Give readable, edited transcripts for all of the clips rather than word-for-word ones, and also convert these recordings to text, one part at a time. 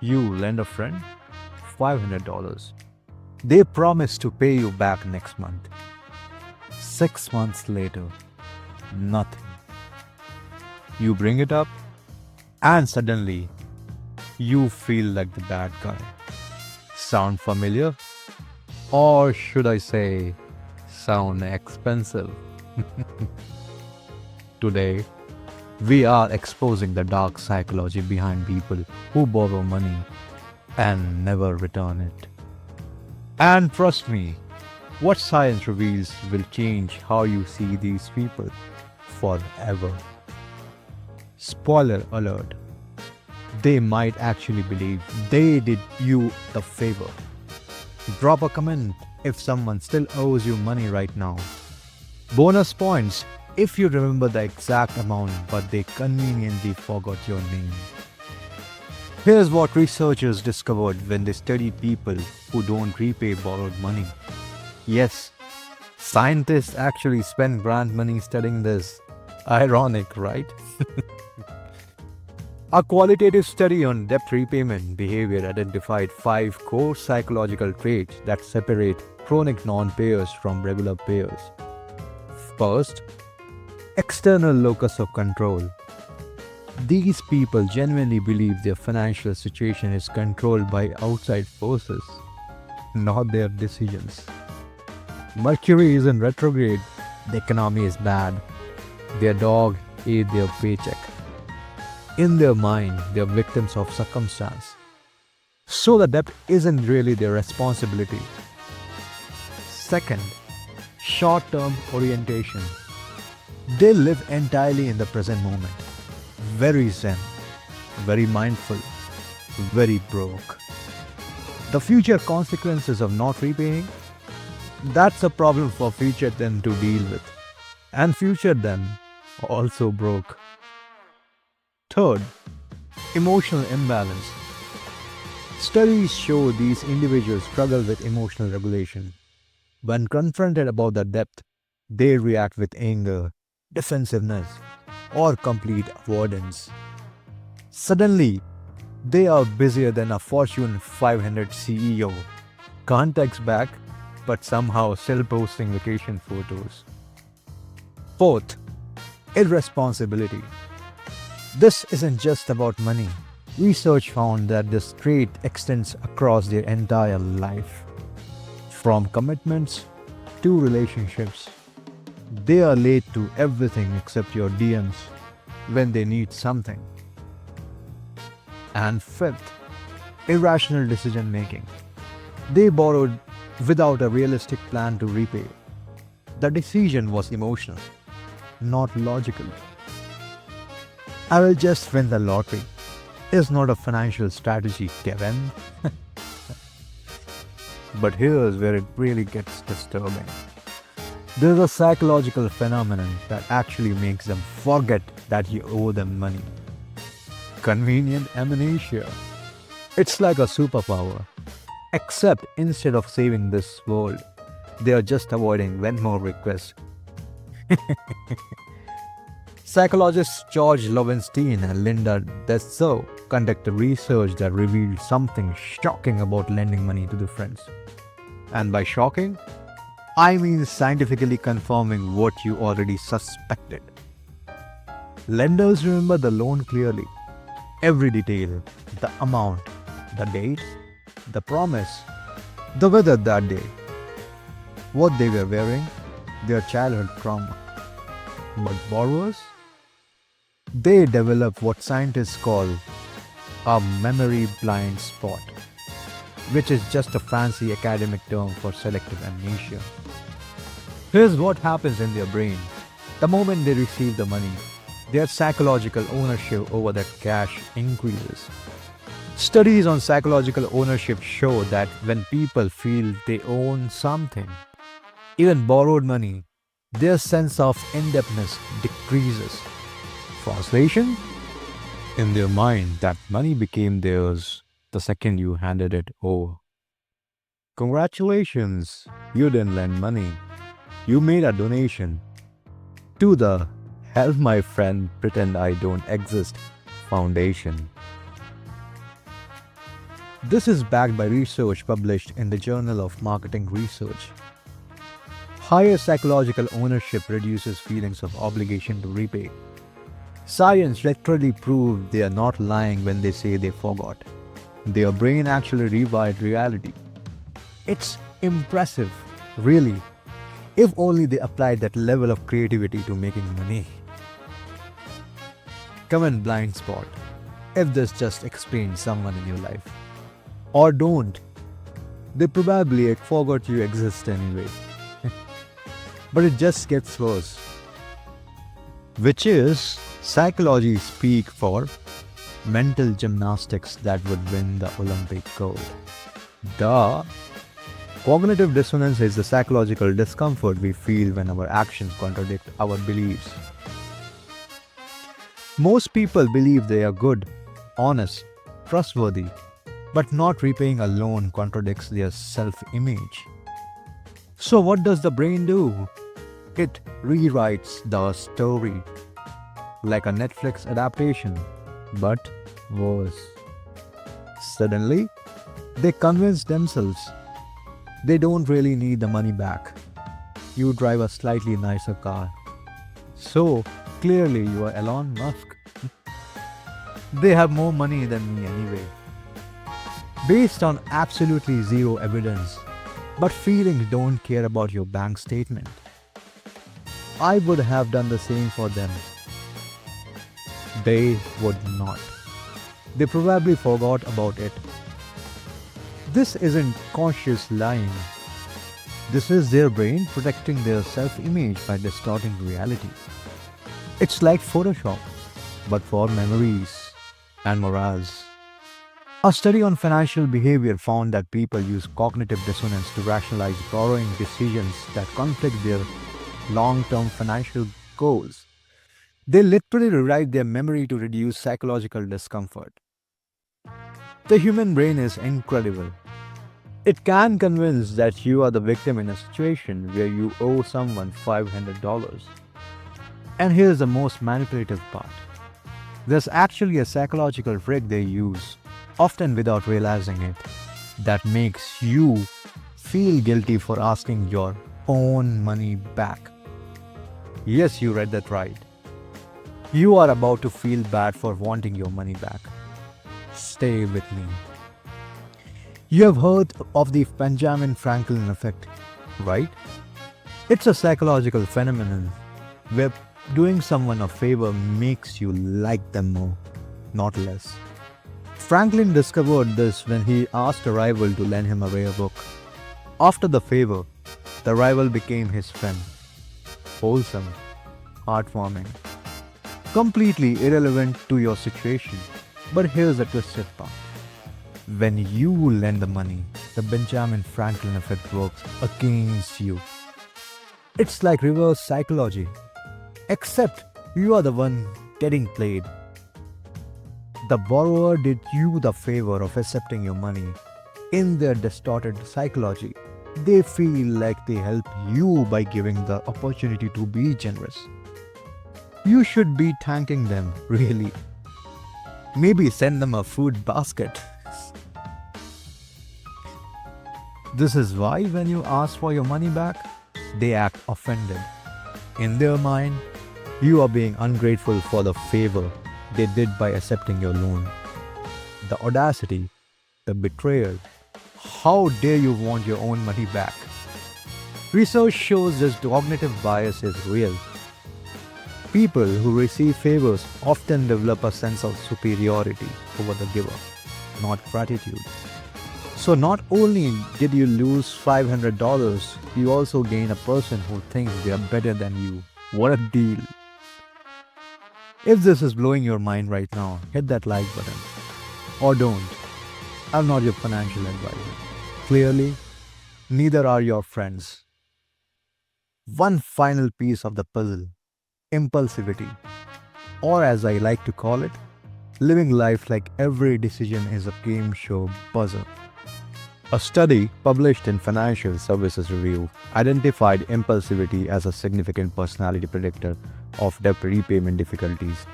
You lend a friend $500. They promise to pay you back next month. 6 months later, nothing. You bring it up, and suddenly you feel like the bad guy. Sound familiar? Or should I say, sound expensive? Today, we are exposing the dark psychology behind people who borrow money and never return it. And trust me, what science reveals will change how you see these people forever. Spoiler alert, they might actually believe they did you the favor. Drop a comment if someone still owes you money right now. Bonus points if you remember the exact amount but they conveniently forgot your name. Here's what researchers discovered when they studied people who don't repay borrowed money. Yes, scientists actually spend grant money studying this. Ironic, right? A qualitative study on debt repayment behavior identified 5 core psychological traits that separate chronic non-payers from regular payers. First, external locus of control. These people genuinely believe their financial situation is controlled by outside forces, not their decisions. Mercury is in retrograde, the economy is bad, their dog ate their paycheck. In their mind, they are victims of circumstance. So the debt isn't really their responsibility. Second, short-term orientation. They live entirely in the present moment. Very zen, very mindful, very broke. The future consequences of not repaying, that's a problem for future them to deal with. And future them also broke. Third, emotional imbalance. Studies show these individuals struggle with emotional regulation. When confronted about the depth, they react with anger, defensiveness, or complete avoidance. Suddenly, they are busier than a Fortune 500 CEO. Can't text back, but somehow still posting vacation photos. Fourth, irresponsibility. This isn't just about money. Research found that this trait extends across their entire life. From commitments to relationships, they are late to everything except your DMs when they need something. And fifth, irrational decision-making. They borrowed without a realistic plan to repay. The decision was emotional, not logical. I will just win the lottery. Is not a financial strategy, Kevin. But here's where it really gets disturbing. There's a psychological phenomenon that actually makes them forget that you owe them money. Convenient amnesia. It's like a superpower. Except instead of saving this world, they are just avoiding Venmo requests. Psychologists George Loewenstein and Linda Dezso conducted research that revealed something shocking about lending money to their friends. And by shocking, I mean scientifically confirming what you already suspected. Lenders remember the loan clearly. Every detail, the amount, the date, the promise, the weather that day, what they were wearing, their childhood trauma. But borrowers? They develop what scientists call a memory blind spot, which is just a fancy academic term for selective amnesia. Here's what happens in their brain. The moment they receive the money, their psychological ownership over that cash increases. Studies on psychological ownership show that when people feel they own something, even borrowed money, their sense of indebtedness decreases. Translation? In their mind, that money became theirs the second you handed it over. Congratulations, you didn't lend money. You made a donation to the Help My Friend Pretend I Don't Exist Foundation. This is backed by research published in the Journal of Marketing Research. Higher psychological ownership reduces feelings of obligation to repay. Science literally proved they are not lying when they say they forgot. Their brain actually rewired reality. It's impressive, really, if only they applied that level of creativity to making money. Comment blind spot if this just explains someone in your life. Or don't. They probably forgot you exist anyway. But it just gets worse. Which is psychology speak for mental gymnastics that would win the Olympic gold. Duh. Cognitive dissonance is the psychological discomfort we feel when our actions contradict our beliefs. Most people believe they are good, honest, trustworthy, but not repaying a loan contradicts their self-image. So what does the brain do? It rewrites the story, like a Netflix adaptation, but worse. Suddenly, they convince themselves they don't really need the money back. You drive a slightly nicer car. So, clearly you are Elon Musk. They have more money than me anyway. Based on absolutely zero evidence, but feelings don't care about your bank statement. I would have done the same for them. They would not. They probably forgot about it. This isn't conscious lying. This is their brain protecting their self-image by distorting reality. It's like Photoshop, but for memories and morals. A study on financial behavior found that people use cognitive dissonance to rationalize borrowing decisions that conflict their long-term financial goals. They literally rewrite their memory to reduce psychological discomfort. The human brain is incredible. It can convince that you are the victim in a situation where you owe someone $500. And here's the most manipulative part. There's actually a psychological trick they use, often without realizing it, that makes you feel guilty for asking your own money back. Yes, you read that right. You are about to feel bad for wanting your money back. Stay with me. You have heard of the Benjamin Franklin effect, right? It's a psychological phenomenon where doing someone a favor makes you like them more, not less. Franklin discovered this when he asked a rival to lend him a rare book. After the favor, the rival became his friend. Wholesome, heartwarming, completely irrelevant to your situation. But here's the twisted part. When you lend the money, the Benjamin Franklin effect works against you. It's like reverse psychology, except you are the one getting played. The borrower did you the favor of accepting your money. In their distorted psychology, they feel like they help you by giving the opportunity to be generous. You should be thanking them, really. Maybe send them a food basket. This is why when you ask for your money back, they act offended. In their mind, you are being ungrateful for the favor they did by accepting your loan. The audacity, the betrayal. How dare you want your own money back? Research shows this cognitive bias is real. People who receive favors often develop a sense of superiority over the giver, not gratitude. So not only did you lose $500, you also gain a person who thinks they are better than you. What a deal. If this is blowing your mind right now, hit that like button. Or don't. I'm not your financial advisor. Clearly, neither are your friends. One final piece of the puzzle. Impulsivity. Or as I like to call it, living life like every decision is a game show buzzer. A study published in Financial Services Review identified impulsivity as a significant personality predictor of debt repayment difficulties.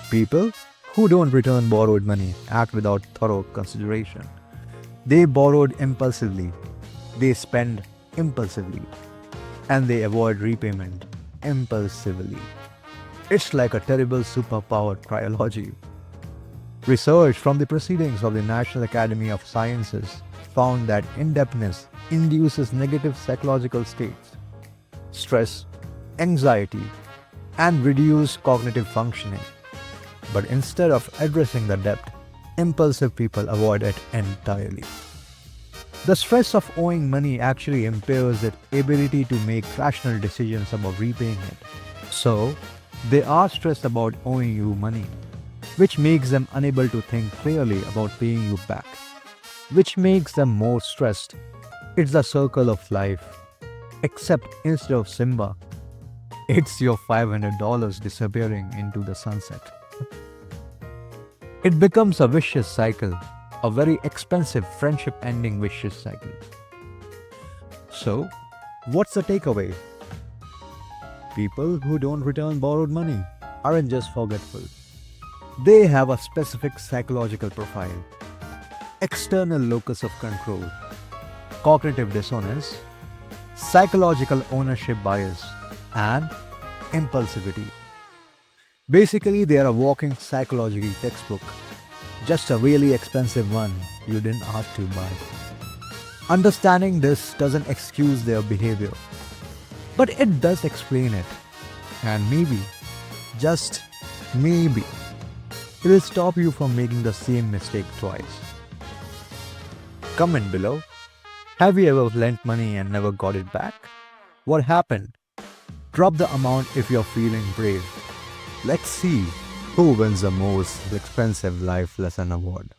People who don't return borrowed money act without thorough consideration. They borrowed impulsively, they spend impulsively, and they avoid repayment impulsively. It's like a terrible superpower trilogy. Research from the proceedings of the National Academy of Sciences found that indebtedness induces negative psychological states, stress, anxiety, and reduced cognitive functioning. But instead of addressing the debt, impulsive people avoid it entirely. The stress of owing money actually impairs their ability to make rational decisions about repaying it. So, they are stressed about owing you money, which makes them unable to think clearly about paying you back, which makes them more stressed. It's the circle of life. Except instead of Simba, it's your $500 disappearing into the sunset. It becomes a vicious cycle, a very expensive friendship ending vicious cycle. So, what's the takeaway? People who don't return borrowed money aren't just forgetful. They have a specific psychological profile, external locus of control, cognitive dissonance, psychological ownership bias, and impulsivity. Basically, they are a walking psychology textbook, just a really expensive one you didn't ask to buy. Understanding this doesn't excuse their behavior, but it does explain it. And maybe, just maybe, it will stop you from making the same mistake twice. Comment below. Have you ever lent money and never got it back? What happened? Drop the amount if you're feeling brave. Let's see who wins the most expensive life lesson award.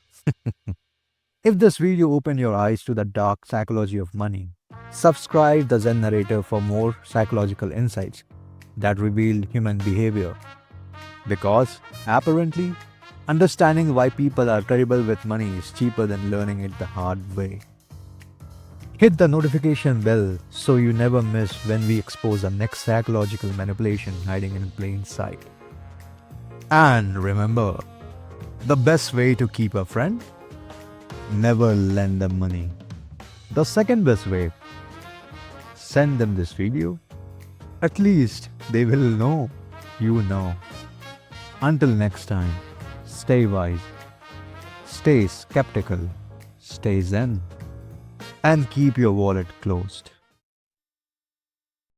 If this video opened your eyes to the dark psychology of money, subscribe the Zen Narrator for more psychological insights that reveal human behavior. Because, apparently, understanding why people are terrible with money is cheaper than learning it the hard way. Hit the notification bell so you never miss when we expose the next psychological manipulation hiding in plain sight. And remember, the best way to keep a friend? Never lend them money. The second best way? Send them this video. At least they will know you know. Until next time, stay wise, stay skeptical, stay zen, and keep your wallet closed.